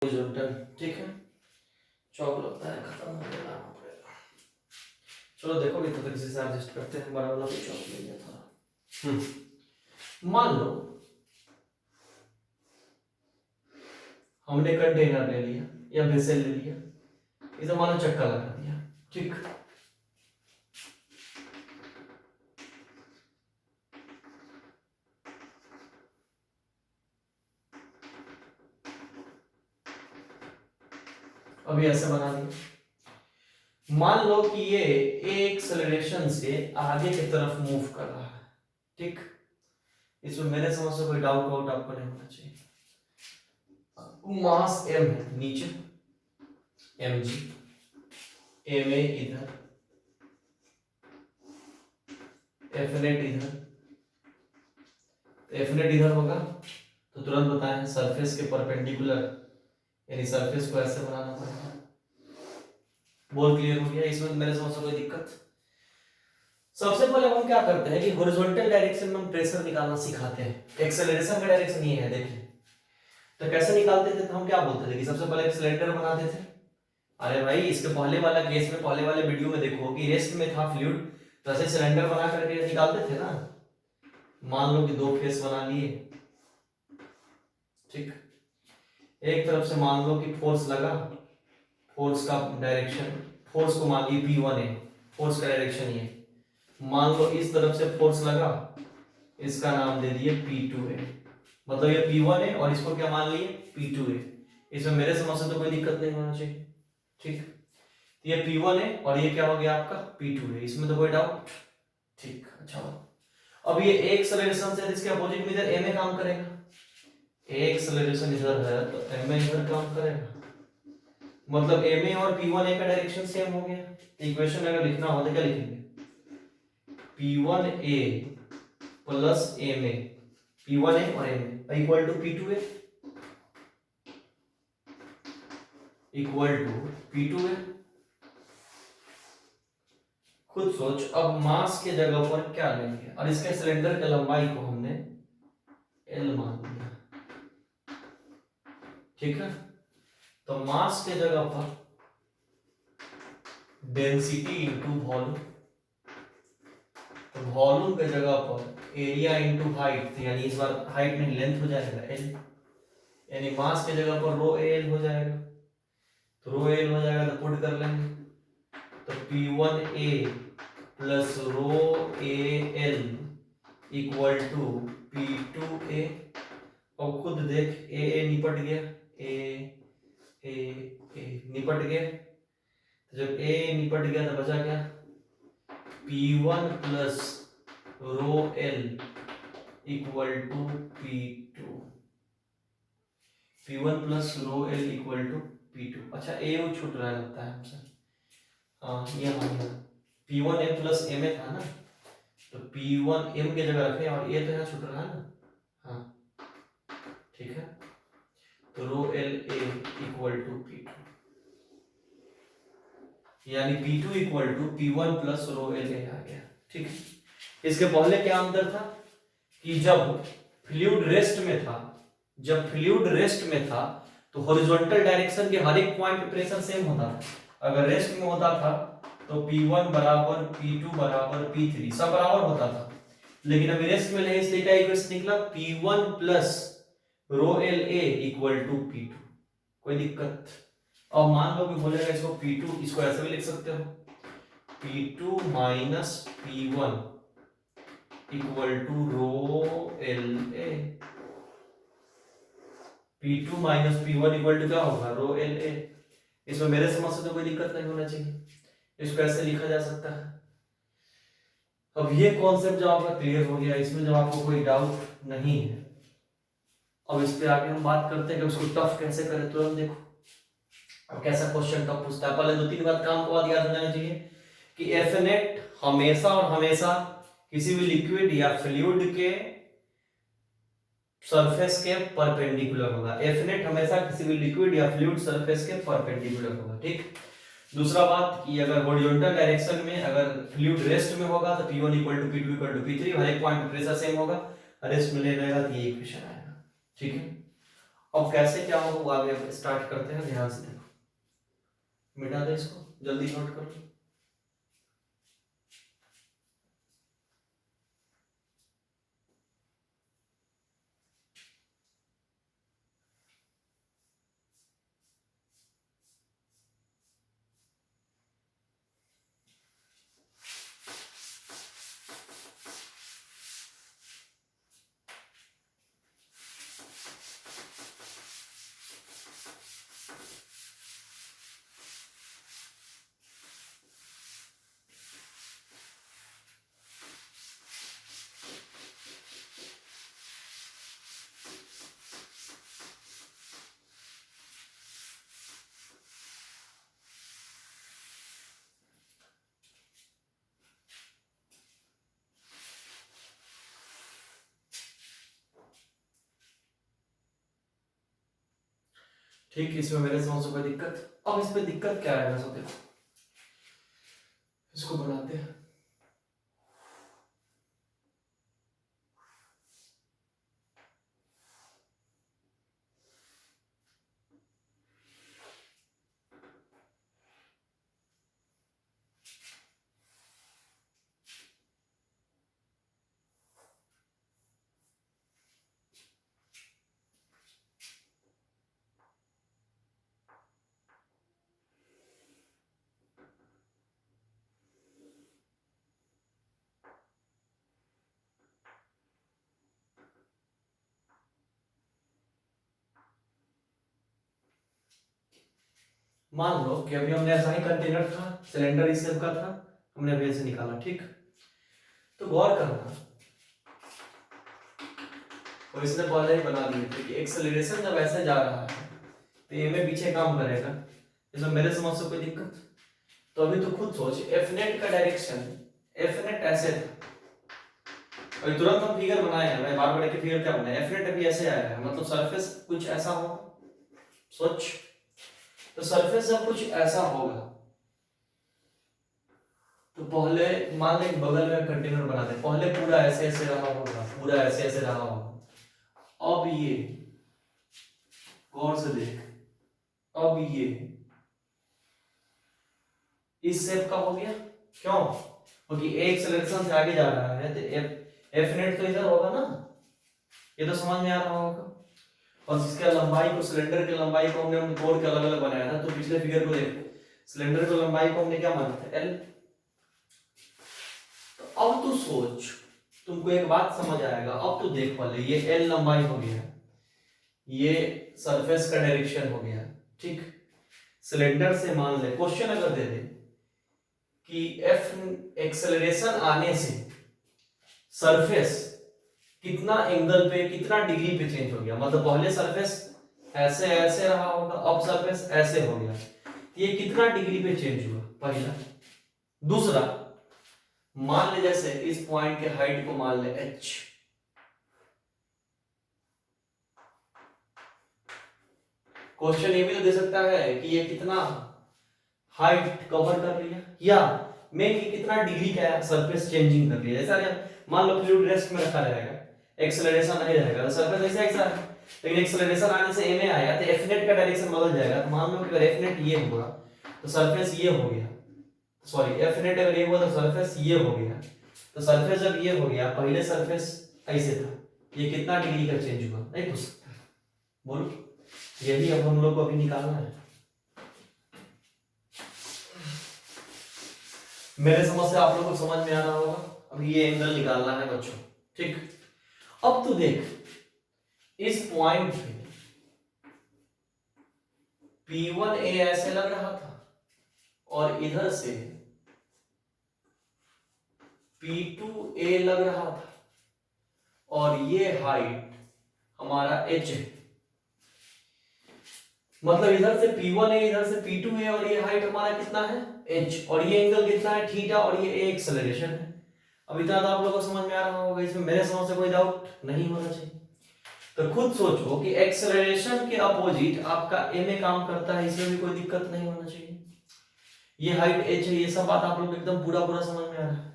Horizontal, ठीक है। चौक लगता है खत्म हो गया, लाना पड़ेगा। चलो देखो कितना तरीके से एडजस्ट करते हैं। बड़ा वाला भी चौक ले लिया था। मान लो हमने कंटेनर ले लिया या वेसल ले लिया, इसे मानो चक्का लगा दिया, ठीक। अभी ऐसे बना दिया। मान लो कि ये एक एक्सेलरेशन से आगे की तरफ मूव कर रहा है, ठीक। इसमें मेरे समझ से कोई डाउट वाउट आपको नहीं होना चाहिए। मास m है नीचे, mg, ma इधर, Fnet इधर। Fnet इधर होगा तो तुरंत बताएं सरफेस के परपेंडिकुलर, यानी सरफेस को ऐसे बनाना पड़ेगा। बोल क्लियर हो गया? इसमें मेरे समझ से कोई दिक्कत? सबसे पहले हम क्या करते हैं कि हॉरिजॉन्टल डायरेक्शन में हम प्रेशर निकालना सिखाते हैं। एक्सेलरेशन का डायरेक्शन ये है, देखिए। तो कैसे निकालते थे? तो हम क्या बोलते थे कि सबसे पहले एक सिलेंडर बनाते थे। अरे भाई, इसके पहले वाला केस में, पहले वाले वीडियो में देखो कि रेस्ट में था फ्लूइड, तो ऐसे सिलेंडर बना करके निकालते थे ना। मान लो कि दो फेस बना लिए, ठीक। एक तरफ से मान लो कि फोर्स लगा, फोर्स का डायरेक्शन, फोर्स को मान ली P1 है, फोर्स का डायरेक्शन ये। मान लो इस तरफ से फोर्स लगा, इसका नाम दे दिए P2 है, मतलब ये P1 है और इसको क्या मान लिए? P2 है। इसमें मेरे समझ से तो कोई दिक्कत नहीं होना चाहिए, ठीक। ये P1 है और ये क्या हो गया आपका? P2 है, इसमें तो कोई डाउट? ठीक, अच्छा। अब ये एक एक्सेलरेशन से इसके अपोजिट में इधर ma काम करेगा। एक एक्सेलरेशन इधर है तो ma इधर काम करेगा, मतलब ma और P1a का डायरेक्शन सेम हो गया। इक्वेशन अगर लिखना हो तो क्या लिखेंगे? P1a प्लस ma, P1a और ma equal to P2a, equal to P2a। खुद सोच, अब मास के जगह पर क्या लेंगे, और इसके सिलेंडर की लंबाई को हमने L मान लिया, ठीक है। तो मास के जगह पर डेंसिटी इंटू वॉल्यूम, तो वॉल्यूम के जगह पर एरिया इंटू हाइट, यानी इस बार हाइट नहीं लेंथ हो जाएगा L, यानी मास के जगह पर रो L हो जाएगा। तो रो L हो जाएगा तो पुट कर लेंगे, तो P1a plus rho AL equal to P2a। और खुद देख, a निपट गया, a निपट गया। तो जब a निपट गया तो बचा क्या? P1 plus rho L equal to P2, P1 plus rho L equal to P2। अच्छा, a छूट रहा लगता है हमसे। हाँ, ये हाँ P1 m प्लस ma था ना, तो P1 m की जगह रखें और a तो यहाँ छूट रहा है ना। हाँ, ठीक है। तो rho L a equal to P2, यानी P2 equal to P1 plus rho L a आ गया, ठीक है। इसके पहले क्या अंतर था कि जब फ्लूइड रेस्ट में था, जब फ्लूइड रेस्ट में था तो हॉरिजॉन्टल डायरेक्शन के हर एक पॉइंट पे प्रेशर सेम होता था। अगर रेस्ट में होता था तो P1 बराबर P2 बराबर P3 सब बराबर होता था। लेकिन अभी रेस्ट में नहीं, इसलिए क्या इक्वेशन निकला? P1 plus rho L A equal to P2। कोई दिक्कत? अब मान लो कि बोलेगा इसको P2, इसको ऐसे भी लिख सकते हो, P2 minus P1 equal to rho L A. P2 minus P1 equal to क्या होगा? Rho L A. इसमें मेरे समझ से तो कोई दिक्कत नहीं होना चाहिए, इसको ऐसे लिखा जा सकता है। अब ये कॉन्सेप्ट जब आपका क्लियर हो गया, इसमें जब आपको कोई डाउट नहीं है, अब इस पे आगे हम बात करते हैं कि उसको टफ कैसे करें। तुरंत देखो अब कैसा क्वेश्चन टफ पूछता है। पहले 2-3 बात काम को बाद याद हो जाना चाहिए कि Fnet हमेशा और हमेशा किसी भी लिक्विड या फ्लूइड के सरफेस के परपेंडिकुलर होगा। Fnet हमेशा किसी भी लिक्विड या फ्लूइड सरफेस के परपेंडिकुलर होगा, ठीक। दूसरा बात कि अगर हॉरिजॉन्टल डायरेक्शन में अगर फ्लूइड रेस्ट में होगा तो P1 equal to P2 equal to P3, हर एक पॉइंट पे प्रेशर सेम होगा, रेस्ट में ले रहेगा तो ये इक्वेशन आएगा, ठीक है। अब कैसे क्या होगा वो आगे स्टार्ट करते हैं, ध्यान से देखो। मिटा दे इसको, जल्दी नोट कर लो। ठीक, इसमें मेरे समझ से कोई दिक्कत? अब इस पे दिक्कत क्या है, देखो इसको बनाते हैं। मान लो कि अभी हमने ऐसा ही कंटेनर था, सिलेंडर इस शेप का था, हमने अभी ऐसे निकाला, ठीक। तो गौर करना, और इसने पहले ही बना दिए थे कि एक्सेलरेशन जब ऐसे जा रहा है तो ये में पीछे काम करेगा, इसमें मेरे समझ से कोई दिक्कत? तो अभी तो खुद सोच, एफ नेट का डायरेक्शन, एफ नेट ऐसे था, अभी तुरंत हम फिगर बनाए हैं, मैं बार बार एक फिगर क्या बनाया, एफ नेट अभी ऐसे आया है, मतलब सरफेस कुछ ऐसा होगा, सोच। तो सरफेस जब कुछ ऐसा होगा तो पहले मान लें बगल में कंटेनर बना दे, पहले पूरा ऐसे ऐसे रहा होगा, पूरा ऐसे ऐसे रहा होगा। अब ये गौर से देख, अब ये इस शेप का हो गया, क्यों? क्योंकि एक एक्सेलरेशन से आगे जा रहा है तो एफ नेट तो इधर होगा ना, ये तो समझ में आ रहा होगा। और जिसका लंबाई को, सिलेंडर की लंबाई को हमने तोड़ के अलग अलग बनाया था, तो पिछले फिगर को देखो, सिलेंडर की लंबाई को हमने क्या माना था, एल। तो अब तू सोच, तुमको एक बात समझ आएगा, अब तू देख पहले, ये एल लंबाई हो गया, ये सरफेस का डायरेक्शन हो गया, ठीक। सिलेंडर से मान ले, क्वेश्चन अगर दे दे कि एफ एक्सेलरेशन आने से सरफेस कितना एंगल पे, कितना डिग्री पे चेंज हो गया, मतलब पहले सरफेस ऐसे ऐसे रहा होगा, अब सरफेस ऐसे हो गया, ये कितना डिग्री पे चेंज हुआ, पहला। दूसरा, मान ले जैसे इस पॉइंट के हाइट को मान ले h, क्वेश्चन ये भी तो दे सकता है कि ये कितना हाइट कवर कर लिया, या मैं कि कितना डिग्री का सरफेस चेंजिंग कर लिया। जैसा मान लो फ्लूइड रेस्ट में रखा रहेगा, एक्सेलरेशन नहीं रहेगा तो सरफेस ऐसा ऐसा है, लेकिन एक्सेलरेशन आने से m आया तो एफ नेट का डायरेक्शन बदल जाएगा। तो मान लो कि अगर एफ नेट ये हुआ तो सरफेस ये हो गया, सॉरी एफ नेट अगर ये हुआ तो सरफेस ये हो गया, तो सरफेस जब ये हो गया, पहले सरफेस ऐसे था, ये कितना डिग्री का चेंज हुआ, नहीं पूछ सकता, बोलो। यही अब हम लोग को अभी निकालना है। मेरे समझ से आप लोगों को समझ में आ रहा होगा, अब ये एंगल निकालना है बच्चों, ठीक। अब तू देख, इस पॉइंट पे P1A ऐसे लग रहा था और इधर से P2A लग रहा था, और ये हाइट हमारा h है, मतलब इधर से P1A इधर से P2A, और ये हाइट हमारा कितना है h, और ये एंगल कितना है थीटा, और ये a एक्सेलरेशन है। अब इतना तो आप लोगों को समझ में आ रहा होगा, इसमें मेरे समझ से कोई डाउट नहीं होना चाहिए। तो खुद सोचो कि एक्सेलरेशन के अपोजिट आपका a में काम करता है, इसमें भी कोई दिक्कत नहीं होना चाहिए। ये हाइट h है, ये सब बात आप लोग एकदम पूरा पूरा समझ में आ रहा है।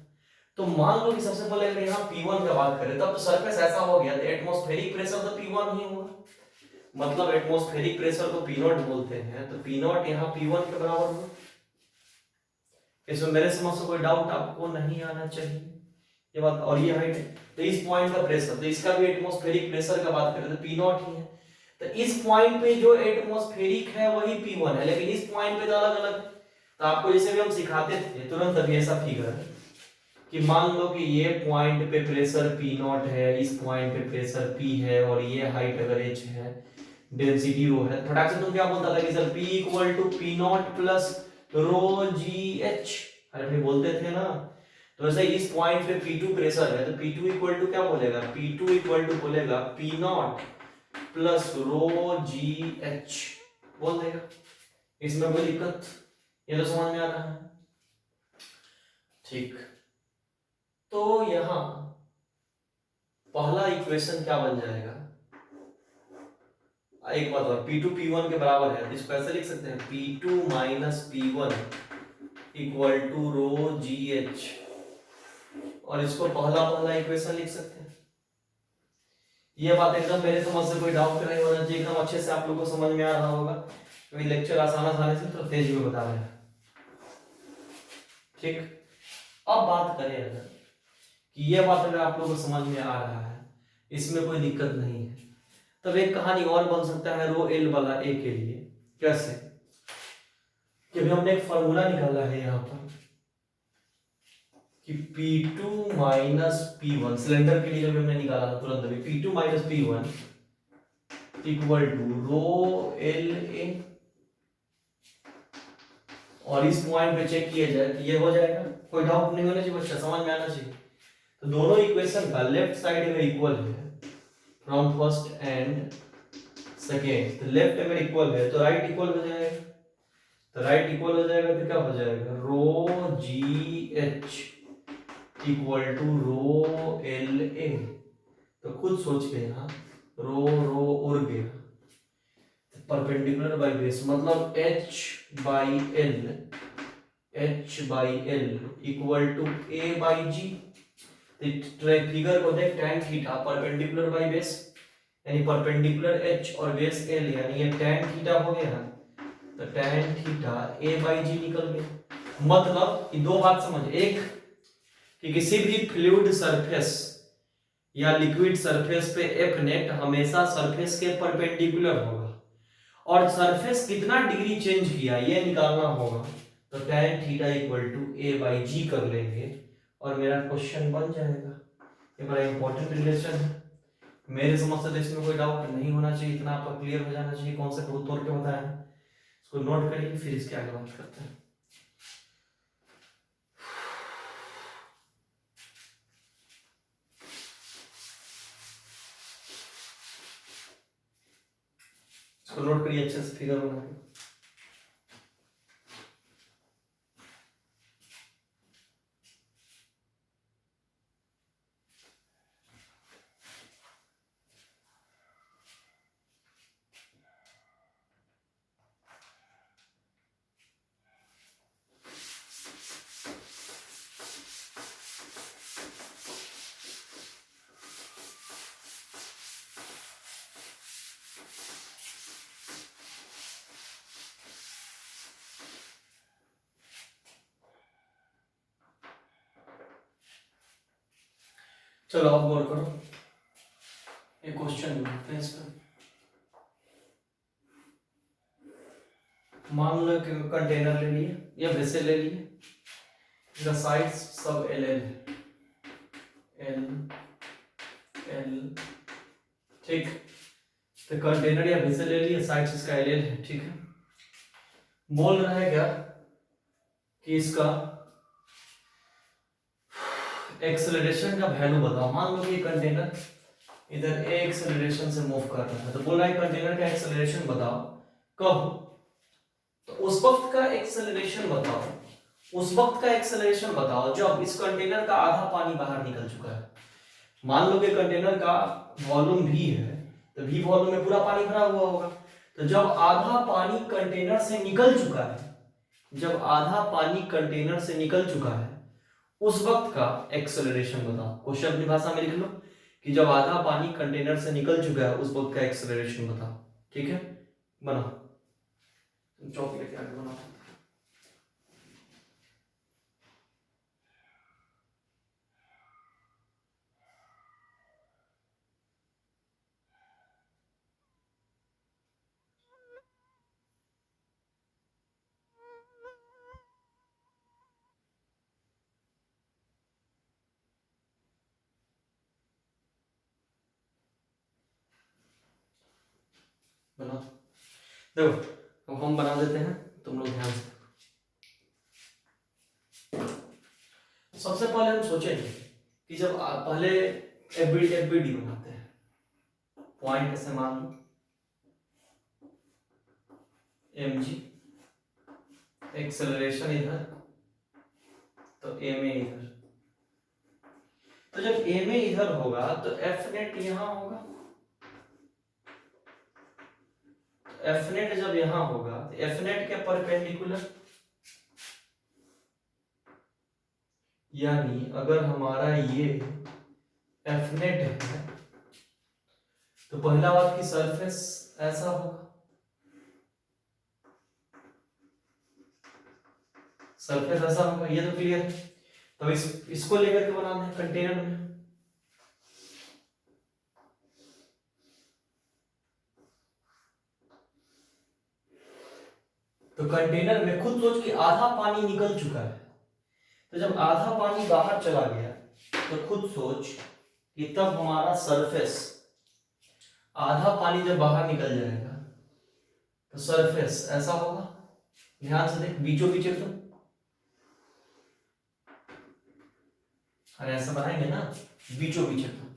तो मान लो कि सबसे पहले अगर यहाँ P1 का बात करें, तब तो सरफेस ऐसा हो गया तो एटमॉस्फेरिक प्रेशर तो P1 ही होगा, मतलब एटमॉस्फेरिक प्रेशर को पी नॉट बोलते हैं, तो पी नॉट यहाँ P1 के बराबर हो। इसमें मेरे समझ से कोई डाउट आपको नहीं आना चाहिए ये बात। और ये हाइट है, तो इस पॉइंट का प्रेशर, तो इसका भी एटमॉस्फेरिक प्रेशर का बात करें तो पी नॉट ही है। तो इस पॉइंट पे जो एटमॉस्फेरिक है वही P1 है, लेकिन इस पॉइंट पे तो अलग अलग। तो आपको जैसे भी हम सिखाते थे तुरंत अभी ऐसा फिगर है कि मान लो कि ये पॉइंट पे प्रेशर P नॉट है, इस पॉइंट पे प्रेशर P है, और ये हाइट अगर h है, डेंसिटी रो है, फटाक से तुम क्या बोलता था कि sir P equal to P naught plus rho ji H, अरे भाई बोलते थे ना। तो ऐसे इस पॉइंट पे P2 प्रेशर है, तो P2 इक्वल टू क्या बोलेगा, P2 इक्वल टू बोलेगा P नॉट प्लस रो जी एच बोल देगा। इसमें कोई दिक्कत, ये तो समझ में आ रहा है। ठीक, तो यहां पहला इक्वेशन क्या बन जाएगा, एक बात और, P2 P1 के बराबर है, इसको ऐसे लिख सकते हैं P2 minus P1 equal to rho ji H, और इसको पहला इक्वेशन लिख सकते हैं। ये बात एकदम मेरे समझ से कोई डाउट नहीं होना चाहिए, एकदम अच्छे से आप लोगों को समझ में आ रहा होगा, क्योंकि लेक्चर आसानी से तो तेज में बता रहे हैं। ठीक, अब बात करें अगर कि ये बात अगर आप लोगों को समझ में आ रहा है, इसमें कोई दिक्कत नहीं है, तब एक कहानी और बन सकता है रो एल वाला ए के लिए। कैसे कि अभी हमने एक फॉर्मूला निकाला है यहाँ पर कि P2 माइनस P1 सिलेंडर के लिए जब हमने निकाला था तुरंत अभी, P2 minus P1 equal to rho L A, और इस पॉइंट पे चेक किया जाए तो ये हो जाएगा, कोई डाउट नहीं होना चाहिए बच्चा, समझ में आना चाहिए। तो दोनों इक्वेशन का लेफ्ट साइड अगर इक्वल है फ्रॉम फर्स्ट एंड सेकेंड, तो लेफ्ट अगर इक्वल है तो राइट इक्वल हो जाएगा, तो राइट इक्वल हो जाएगा तो क्या हो जाएगा, rho ji h equal to rho L a. तो खुद सोच के यहाँ रो रो उड़ गया, परपेंडिकुलर बाय बेस, मतलब h by l equal to a by g. Figure को देख, tan theta perpendicular by base, यानी परपेंडिकुलर h और बेस l, यानी ये tan थीटा हो गया, तो tan theta a by g निकल गया। मतलब कि दो बात समझ, एक कि किसी भी फ्लूइड सरफेस या लिक्विड सरफेस पे एफ नेट हमेशा सरफेस के परपेंडिकुलर होगा, और सरफेस कितना डिग्री चेंज किया ये निकालना होगा, तो tan theta equal to a by g कर लेंगे और मेरा क्वेश्चन बन जाएगा। ये बड़ा इंपॉर्टेंट रिलेशन है, मेरे समझ से इसमें कोई डाउट नहीं होना चाहिए, इतना आपका क्लियर हो जाना चाहिए, कॉन्सेप्ट बहुत तौर पे बताया है, इसको नोट करिए फिर इसके आगे बात करते हैं। इसको नोट करिए अच्छे से फिगर बना के। चलो आप गौर करो, एक क्वेश्चन बनाते हैं इसका। मान लो कि कंटेनर ले लिए या वेसल ले लिए, इसका साइज सब एल एल है, एल एल, ठीक। तो कंटेनर या वेसल ले लिए, साइज इसका एल एल है, ठीक है। बोल रहा है क्या कि इसका एक्सेलरेशन का वैल्यू बताओ। मान लो कि कंटेनर इधर ए एक्सेलरेशन से मूव कर रहा है, तो बोल रहा है कंटेनर का एक्सेलरेशन बताओ कब, तो उस वक्त का एक्सेलरेशन बताओ, उस वक्त का एक्सेलरेशन बताओ जब इस कंटेनर का आधा पानी बाहर निकल चुका है। मान लो कि कंटेनर का वॉल्यूम भी है, तो भी वॉल्यूम में पूरा पानी भरा हुआ होगा, तो जब आधा पानी कंटेनर से निकल चुका है, जब आधा पानी कंटेनर से निकल चुका है उस वक्त का एक्सेलरेशन बताओ। क्वेश्चन अपनी भाषा में लिख लो कि जब आधा पानी कंटेनर से निकल चुका है उस वक्त का एक्सेलरेशन बताओ, ठीक है, बनाओ, चौक लेके आगे बनाओ। बनाओ, देखो अब हम बना देते हैं, तुम लोग ध्यान से। सबसे पहले हम सोचेंगे कि जब पहले एफबीडी बनाते हैं, पॉइंट ऐसे मान लो mg, एक्सेलरेशन इधर, तो ma इधर। तो जब ma इधर होगा तो एफ नेट यहां होगा, एफ नेट जब यहां होगा तो एफ नेट के परपेंडिकुलर, यानी अगर हमारा ये एफ नेट है तो पहला बात की सरफेस ऐसा होगा, सरफेस ऐसा होगा, ये तो क्लियर है। तो इसको लेकर के बनाना है कंटेनर में। तो कंटेनर में खुद सोच कि आधा पानी निकल चुका है, तो जब आधा पानी बाहर चला गया तो खुद सोच कि तब हमारा सरफेस, आधा पानी जब बाहर निकल जाएगा तो सरफेस ऐसा होगा। ध्यान से देख, बीचों बीच एकदम, अरे ऐसा बनाएंगे ना, बीचों बीच एकदम।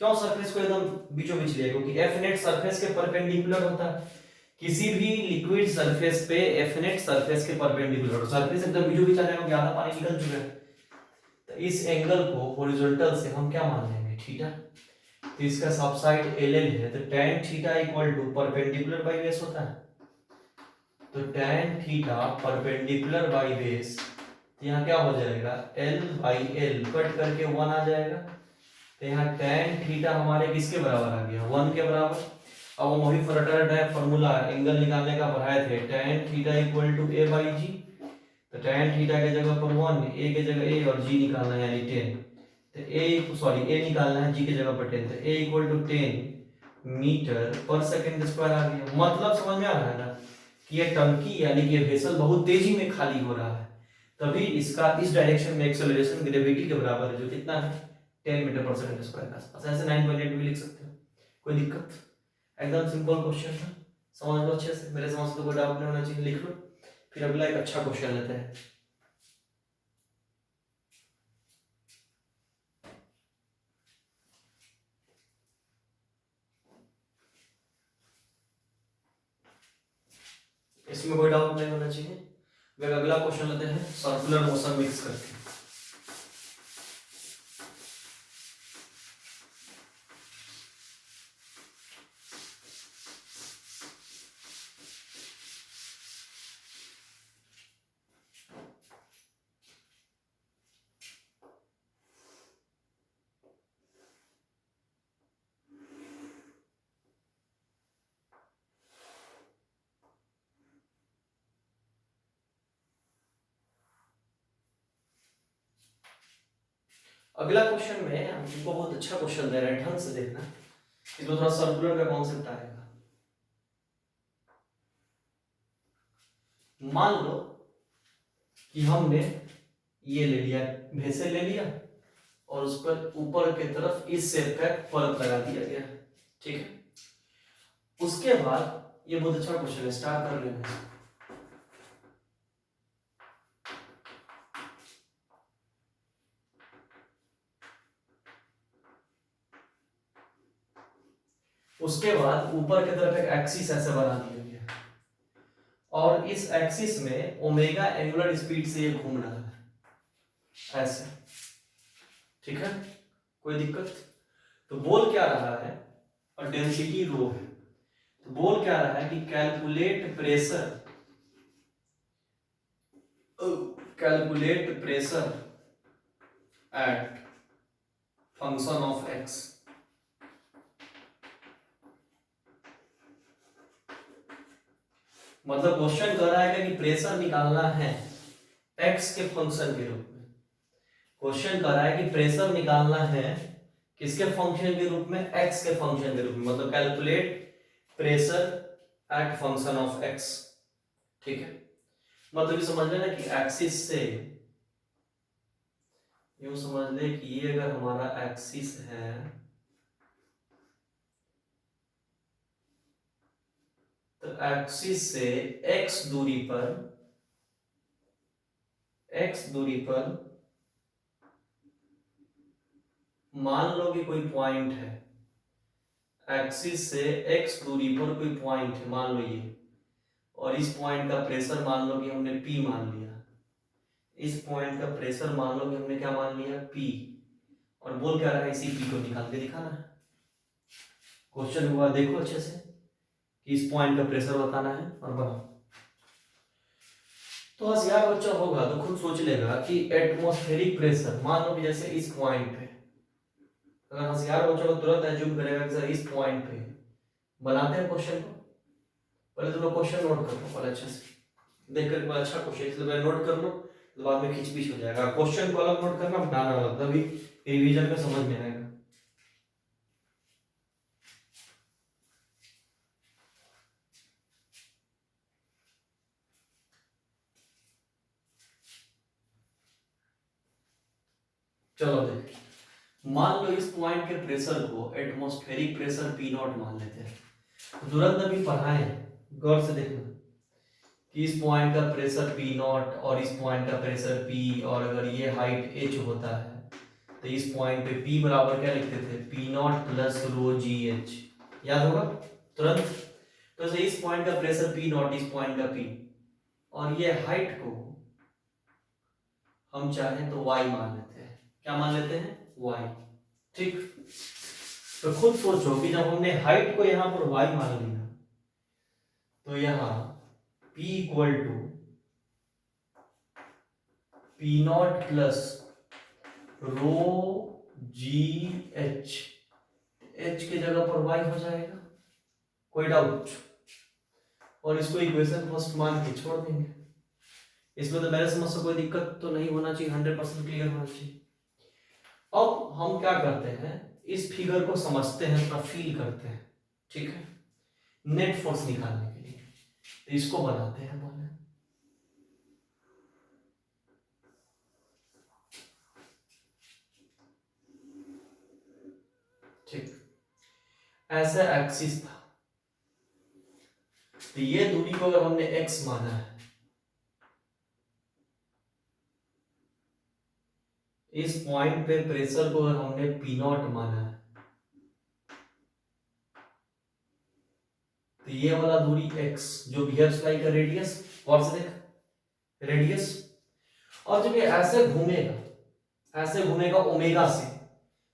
क्यों सरफेस को एकदम बीचों बीच लिया? क्योंकि एफ नेट सरफेस के परपेंडिकुलर होता है। किसी भी लिक्विड सरफेस पे एफ नेट सरफेस के परपेंडिकुलर, सरफेस एकदम बीचों बीच आ जाएगा, आधा पानी निकल चुका है। तो इस एंगल को हॉरिजॉन्टल से हम क्या मान लेंगे? थीटा। तो इसका सब साइड एल एल है, तो tan theta equal to perpendicular by base होता है। तो tan theta perpendicular by base, तो यहाँ क्या हो जाएगा? L बाई एल कट करके 1 आ जाएगा। तो यहाँ tan थीटा हमारे किसके बराबर आ गया? 1 के बराबर। अब हम वही फ्रटर डाय फॉर्मूला एंगल निकालने का पढ़ाए थे, tan theta equal to a by g. तो tan थीटा के जगह पर 1, a के जगह a और g निकालना है यानी 10। तो a निकालना है, g की जगह पर 10। तो a इक्वल टू 10 मीटर पर सेकंड स्क्वायर आ गया। मतलब समझ में आ रहा है ना कि ये टंकी यानी कि वेसल बहुत तेजी में खाली हो रहा है, तभी इसका इस डायरेक्शन में एक्सेलरेशन ग्रेविटी के बराबर है, जो कितना है? 10 मीटर पर सेकंड स्क्वायर का आसपास। ऐसे 9.8 भी लिख सकते हो, कोई दिक्कत? एकदम सिंपल क्वेश्चन है, समझ लो अच्छे से। मेरे समझ से तो कोई डाउट नहीं होना चाहिए, लिख लो। फिर अगला एक अच्छा क्वेश्चन लेते हैं। इसमें कोई डाउट नहीं होना चाहिए। फिर अगला क्वेश्चन लेते हैं, सर्कुलर मोशन मिक्स करके। अगला क्वेश्चन में हम तुमको बहुत अच्छा क्वेश्चन दे रहे हैं, ढंग से देखना। इसमें थोड़ा सर्कुलर का कॉन्सेप्ट आएगा। मान लो कि हमने ये ले लिया, भेसे ले लिया, और उस पर ऊपर की तरफ इस शेप का परत लगा दिया गया, ठीक है। उसके बाद ये बहुत अच्छा क्वेश्चन है, स्टार्ट कर लेना है। उसके बाद ऊपर की तरफ एक एक्सिस ऐसे बना दिया गया, और इस एक्सिस में ओमेगा एंगुलर स्पीड से ये घूम रहा है ऐसे, ठीक है। कोई दिक्कत? तो बोल क्या रहा है, और डेंसिटी रो है, तो बोल क्या रहा है कि calculate pressure at function of x. मतलब क्वेश्चन कह रहा है कि प्रेशर निकालना है एक्स के फंक्शन के रूप में। क्वेश्चन कह रहा है कि प्रेशर निकालना है किसके फंक्शन के रूप में, एक्स के फंक्शन के रूप में, मतलब calculate pressure at function of x. ठीक है, मतलब ये समझ लेना कि एक्सिस से, यूं समझ ले कि ये अगर हमारा एक्सिस है तो एक्सिस से एक्स दूरी पर मान लो कि कोई पॉइंट है, एक्सिस से एक्स दूरी पर कोई पॉइंट है, मान लो ये, और इस पॉइंट का प्रेशर मान लो कि हमने P मान लिया, इस पॉइंट का प्रेशर मान लो कि हमने क्या मान लिया, P, और बोल क्या रहा है, इसी P को निकाल के दिखाना है। क्वेश्चन हुआ देखो अच्छे से कि इस पॉइंट का प्रेशर बताना है और बनाओ। तो होशियार बच्चा होगा तो खुद सोच लेगा कि एटमॉस्फेरिक प्रेशर, मान लो कि जैसे इस पॉइंट पे, अगर होशियार बच्चा को तुरंत एज्यूम करेगा कि सर इस पॉइंट पे, बनाते हैं क्वेश्चन को, पहले तुम लोग क्वेश्चन नोट कर लो पहले अच्छे से, देख कर बड़ा अच्छा क्वेश्चन इसलिए पहले नोट कर लो, तो बाद में खींच हो जाएगा। क्वेश्चन को अलग नोट करना, बनाना अलग, तभी रिवीजन में समझ में आएगा। चलो देख, मान लो इस पॉइंट के प्रेशर को एटमॉस्फेरिक प्रेशर पी नॉट मान लेते हैं, तो तुरंत अभी पढ़ाए, गौर से देखना कि इस पॉइंट का प्रेशर पी नॉट और इस पॉइंट का प्रेशर पी, और अगर ये हाइट एच होता है तो इस पॉइंट पे पी बराबर क्या लिखते थे, पी नॉट प्लस रो जी एच, याद होगा तुरंत। तो इस पॉइंट का प्रेशर पी नॉट, इस पॉइंट का पी, और ये हाइट को हम चाहें तो y मान लेते हैं, क्या मान लेते हैं, y। ठीक, तो खुद सोचो कि जब हमने हाइट को यहां पर y मान लिया तो यहां p equal to P naught plus rho ji H, H की जगह पर y हो जाएगा, कोई डाउट, और इसको इक्वेशन फर्स्ट मान के छोड़ देंगे। इसमें तो मेरे समझ से कोई दिक्कत तो नहीं होना चाहिए, 100% क्लियर होना चाहिए। अब हम क्या करते हैं, इस फिगर को समझते हैं, थोड़ा फील करते हैं, ठीक है, नेट फोर्स निकालने के लिए, तो इसको बनाते हैं पहले। ठीक, ऐसा एक्सिस था, तो ये दूरी को अगर हमने x माना है, इस पॉइंट पे प्रेशर को अगर हमने P नॉट माना है, तो ये वाला दूरी x जो भी है स्लाइड का रेडियस, और से देख रेडियस, और जब ये ऐसे घूमेगा ओमेगा से,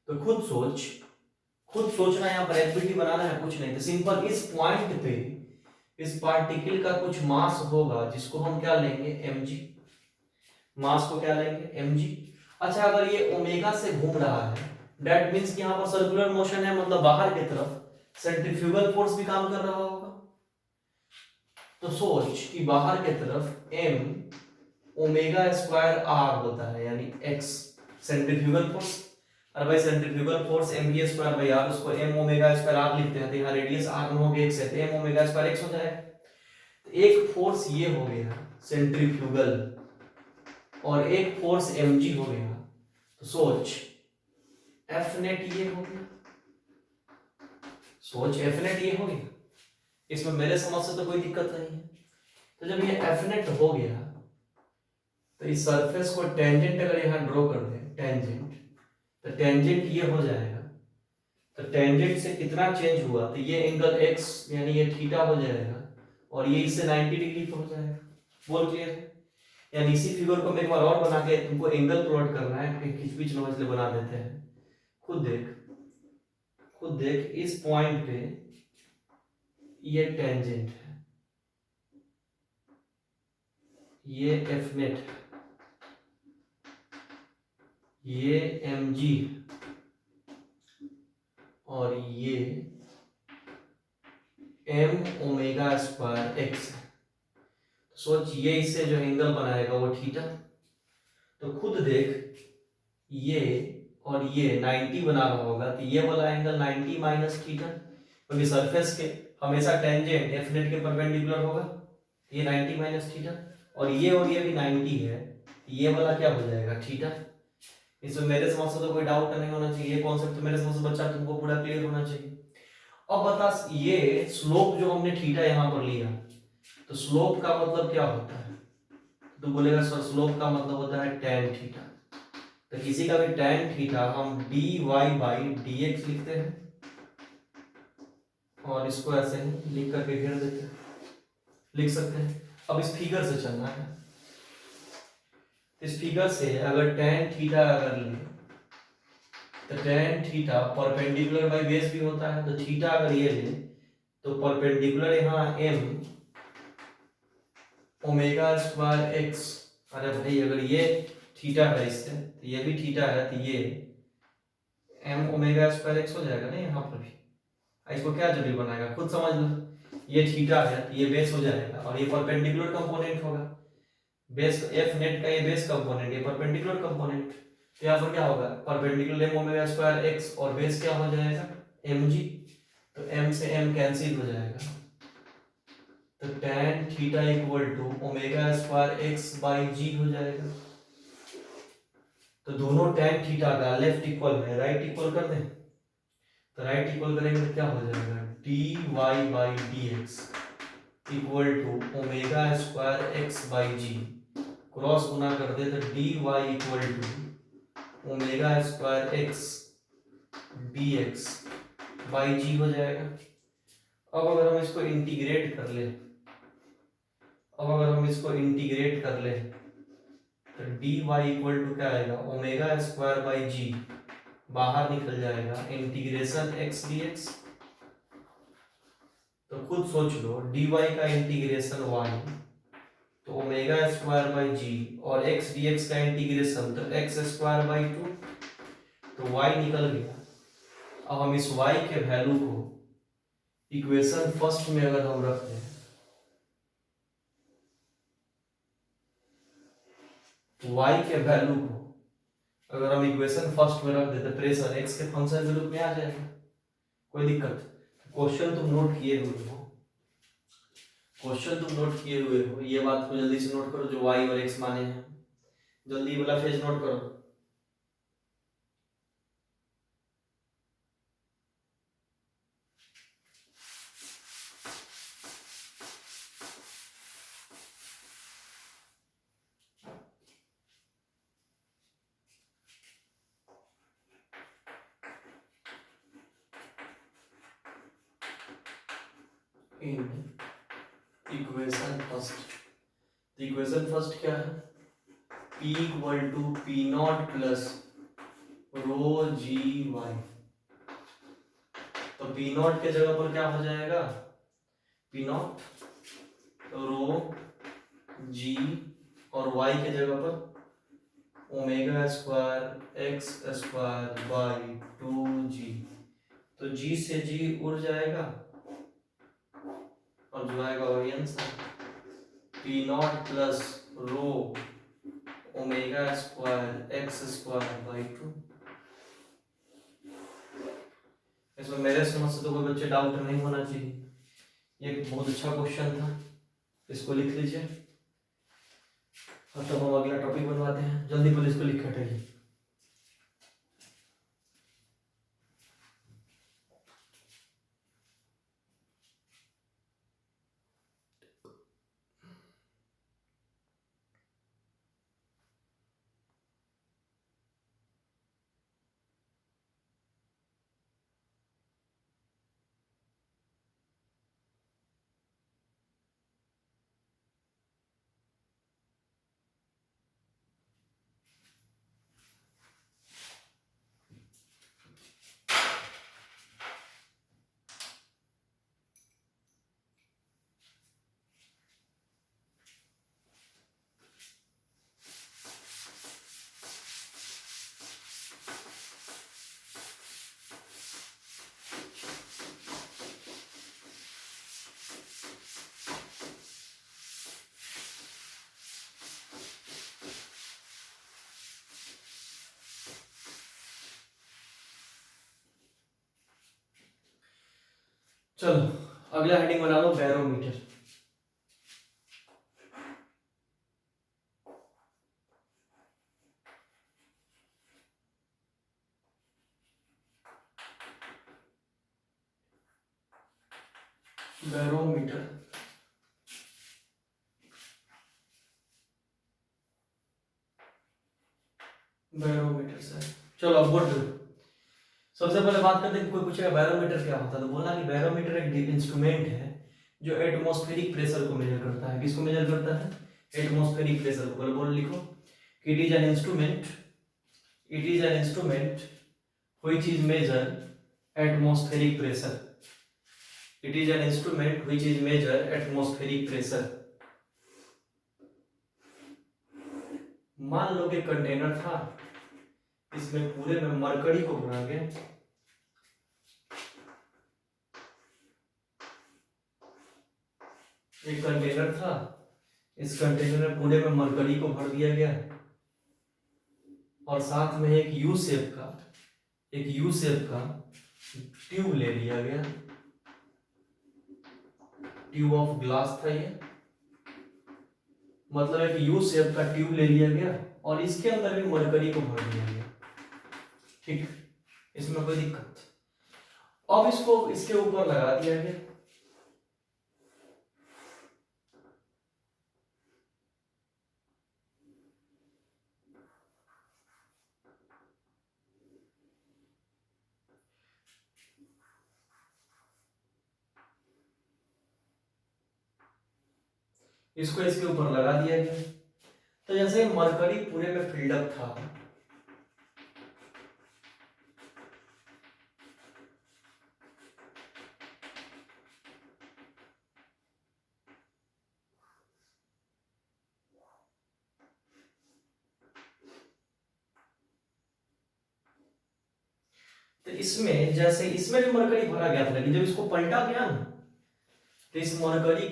तो खुद सोचना, यहाँ पर एक्टिविटी बनाना है, कुछ नहीं, तो सिंपल इस पॉइंट पे इस पार्टिकल का कुछ मास होगा जिसको हम क्या लेंगे, mg, मास को क्या लेंगे, mg। अच्छा, अगर ये ओमेगा से घूम रहा है, दैट मींस कि यहाँ पर सर्कुलर मोशन है, मतलब बाहर की तरफ सेंट्रीफ्यूगल फोर्स भी काम कर रहा होगा। तो सोच कि बाहर की तरफ m ओमेगा स्क्वायर r होता है, यानी x सेंट्रीफ्यूगल फोर्स, और भाई centrifugal force mv square by r, उसको m ओमेगा स्क्वायर r लिखते हैं, तो यहाँ रेडियस r नो हो गया x है, तो m ओमेगा स्क्वायर x हो जाएगा। तो एक फोर्स ये हो गया सेंट्रीफ्यूगल, और एक फोर्स mg हो गया, तो सोच एफ नेट ये हो गया, सोच एफ नेट ये हो गया, इसमें मेरे समझ से तो कोई दिक्कत नहीं है। तो जब ये एफ नेट हो गया, तो इस सरफेस को टेंजेंट अगर यहाँ ड्रॉ कर दे, टेंजेंट, तो टेंजेंट ये हो जाएगा, तो टेंजेंट से कितना चेंज हुआ, तो ये एंगल x यानी ये थीटा हो जाएगा, और ये इससे 90 डिग्री पे हो जाएगा। बोल क्लियर है? यानी इसी फिगर को मैं एक बार और बना के तुमको एंगल प्लॉट करना है, खिचपिच नोच ले बना देते हैं। खुद देख इस पॉइंट पे ये टेंजेंट है, ये एफ नेट है, ये mg, और ये m ओमेगा स्क्वायर x है। सोच ये इससे जो एंगल बनाएगा वो थीटा। तो खुद देख ये और ये 90 बना रहा होगा तो ये वाला एंगल 90 माइनस थीटा, क्योंकि सरफेस के हमेशा टेंजेंट एफ नेट के परपेंडिकुलर होगा, ये 90 माइनस थीटा, और ये भी 90 है, ये वाला क्या हो जाएगा थीटा। इसमें मेरे समझ से तो कोई डाउट नहीं होना चाहिए, ये कॉन्सेप्ट तो मेरे समझ से बच्चा तुमको पूरा क्लियर होना चाहिए। अब बता ये स्लोप जो हमने थीटा यहाँ पर लिया, तो स्लोप का मतलब क्या होता है, तो बोलेगा सर स्लोप का मतलब होता है tan थीटा। तो किसी का भी tan थीटा हम dy बाई dx लिखते हैं, और इसको ऐसे ही लिख करके घेर देते हैं, लिख सकते हैं। अब इस फिगर से चलना है, इस फिगर से अगर tan थीटा अगर ले तो tan theta perpendicular by base भी होता है, तो थीटा अगर ये ले तो परपेंडिकुलर यहाँ m ओमेगा स्क्वायर एक्स, अरे भाई अगर ये थीटा है इससे तो ये भी थीटा है, तो ये m ओमेगा स्क्वायर एक्स हो जाएगा ना यहाँ पर भी। इसको क्या जरूरी बनाएगा खुद समझ लो, ये थीटा है तो ये बेस हो जाएगा, और ये परपेंडिकुलर कंपोनेंट होगा, बेस एफ नेट का ये बेस कंपोनेंट, ये परपेंडिकुलर कंपोनेंट, तो यहाँ पर क्या होगा perpendicular m omega square x और बेस क्या हो जाएगा mg, तो m से m कैंसिल हो जाएगा, तो tan theta equal to omega square x by g हो जाएगा। तो दोनों tan थीटा का लेफ्ट इक्वल है, राइट इक्वल कर दें, तो राइट इक्वल करेंगे तो क्या हो जाएगा dy by dx equal to omega square x by g, cross गुना कर दे तो dy equal to omega square x dx by g हो जाएगा। अब अगर हम इसको इंटीग्रेट कर ले, तो dy इक्वल टू क्या आएगा ओमेगा स्क्वायर बाई जी, बाहर निकल जाएगा इंटीग्रेशन x dx, तो खुद सोच लो dy का इंटीग्रेशन y तो ओमेगा स्क्वायर बाई जी, और x dx का इंटीग्रेशन तो x स्क्वायर बाई 2, तो y निकल गया। अब हम इस y के वैल्यू को इक्वेशन फर्स्ट में अगर हम रखते हैं, y के वैल्यू को अगर हम इक्वेशन फर्स्ट में रख देते, प्रेशर x के फंक्शन के रूप में आ जाएगा, कोई दिक्कत। क्वेश्चन तुम नोट किए हुए हो, ये बात को जल्दी से नोट करो, जो y और x माने हैं, जल्दी वाला फेज नोट करो। इन इक्वेशन फर्स्ट क्या है, P equal to P naught plus rho G Y, तो पी नॉट के जगह पर क्या हो जाएगा पी नॉट रो जी, और y के जगह पर omega square x square by 2g, तो g से g उड़ जाएगा और जो आएगा वही answer, P naught plus row omega square x square by 2। इसमें मेरे समझ से तो कोई बच्चे डाउट नहीं होना चाहिए, ये बहुत अच्छा क्वेश्चन था, इसको लिख लीजिए। अब तो हम अगला टॉपिक बनवाते हैं, जल्दी पर इसको लिख हटाइए। चलो अगला हेडिंग बना लो बैरोमीटर। Barometer, barometer sir. चलो अब बोल दो। सबसे पहले बात करते हैं कि कोई पूछेगा बैरोमीटर क्या होता है, तो बोलना कि बैरोमीटर एक इंस्ट्रूमेंट है जो एटमॉस्फेरिक प्रेशर को मेजर करता है। किसको मेजर करता है? एटमॉस्फेरिक प्रेशर को। बोलो बोलो लिखो कि it is an instrument, it is an instrument which is measure atmospheric pressure, it is an instrument which is measure atmospheric pressure. मान लो कि कंटेनर था, इसमें पूरे में मरकरी को भरा गया, एक कंटेनर था, इस कंटेनर में पूरे में मरकरी को भर दिया गया और साथ में एक यू शेप का, एक यू शेप का ट्यूब ले लिया गया, ट्यूब ऑफ ग्लास था ये, मतलब एक यू शेप का ट्यूब ले लिया गया और इसके अंदर भी मरकरी को भर दिया गया। ठीक, इसमें कोई दिक्कत? अब इसको इसके ऊपर लगा दिया गया, इसको इसके ऊपर लगा दिया गया। तो जैसे मरकरी पूरे में फिल्डअप था, तो इसमें जैसे इसमें भी मरकरी भरा गया था, लेकिन जब इसको पलटा गया ना तो इस मरकरी,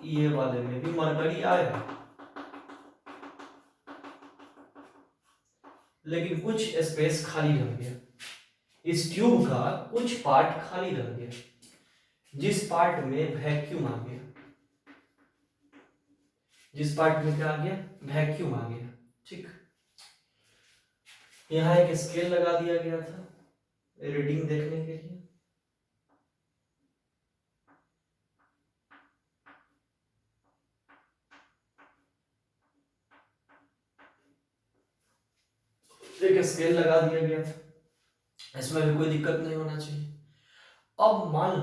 ये वाले में भी मरकरी आया, लेकिन कुछ स्पेस खाली रह गया, इस ट्यूब का कुछ पार्ट खाली रह गया, जिस पार्ट में वैक्यूम आ गया, जिस पार्ट में क्या आ गया? वैक्यूम आ गया। ठीक, यहां एक स्केल लगा दिया गया था रीडिंग देखने के लिए, एक स्केल लगा दिया गया था, इसमें भी कोई दिक्कत नहीं होना चाहिए। अब मान लो